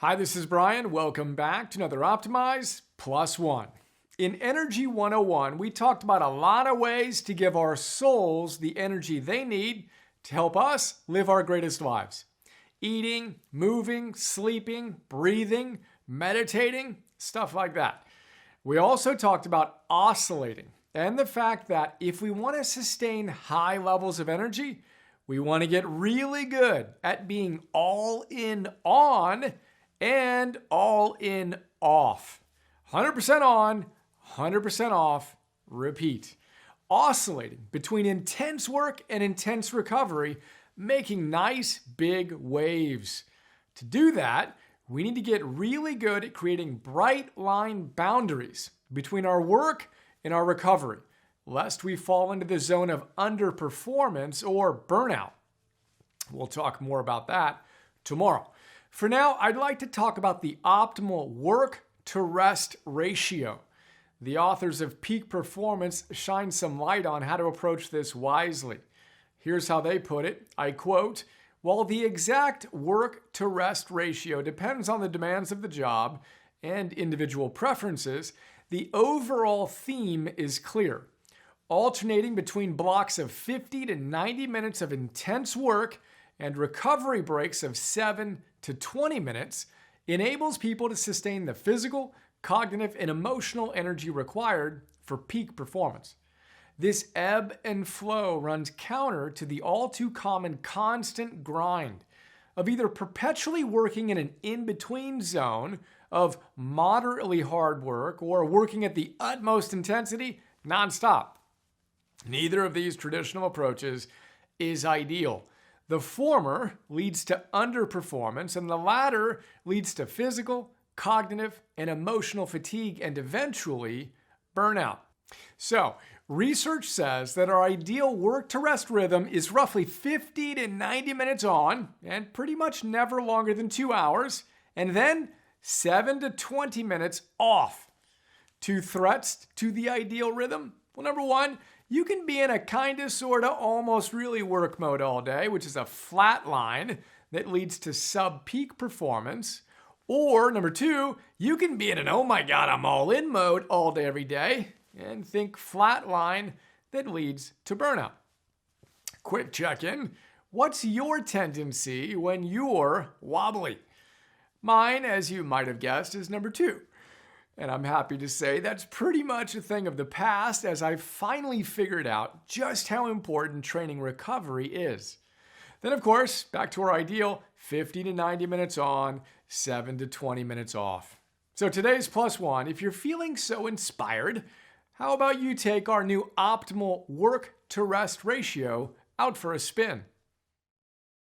Hi, this is Brian. Welcome back to another Optimize Plus One. In Energy 101, we talked about a lot of ways to give our souls the energy they need to help us live our greatest lives. Eating, moving, sleeping, breathing, meditating, stuff like that. We also talked about oscillating and the fact that if we want to sustain high levels of energy, we want to get really good at being all in on and all in off. 100% on, 100% off, repeat. Oscillating between intense work and intense recovery, making nice big waves. To do that, we need to get really good at creating bright line boundaries between our work and our recovery, lest we fall into the zone of underperformance or burnout. We'll talk more about that tomorrow. For now, I'd like to talk about the optimal work-to-rest ratio. The authors of Peak Performance shine some light on how to approach this wisely. Here's how they put it. I quote, "While the exact work-to-rest ratio depends on the demands of the job and individual preferences, the overall theme is clear. Alternating between blocks of 50 to 90 minutes of intense work and recovery breaks of 7 to 20 minutes enables people to sustain the physical, cognitive, and emotional energy required for peak performance. This ebb and flow runs counter to the all too common constant grind of either perpetually working in an in-between zone of moderately hard work or working at the utmost intensity nonstop. Neither of these traditional approaches is ideal. The former leads to underperformance, and the latter leads to physical, cognitive, and emotional fatigue, and eventually burnout." So, research says that our ideal work-to-rest rhythm is roughly 50 to 90 minutes on, and pretty much never longer than 2 hours, and then 7 to 20 minutes off. 2 threats to the ideal rhythm? Well, number one, you can be in a kinda, sorta, almost really work mode all day, which is a flat line that leads to sub-peak performance. Or number two, you can be in an oh my god, I'm all in mode all day, every day, and think flat line that leads to burnout. Quick check-in. What's your tendency when you're wobbly? Mine, as you might have guessed, is number two. And I'm happy to say that's pretty much a thing of the past, as I've finally figured out just how important training recovery is. Then, of course, back to our ideal 50 to 90 minutes on, 7 to 20 minutes off. So today's plus one, if you're feeling so inspired, how about you take our new optimal work-to-rest ratio out for a spin?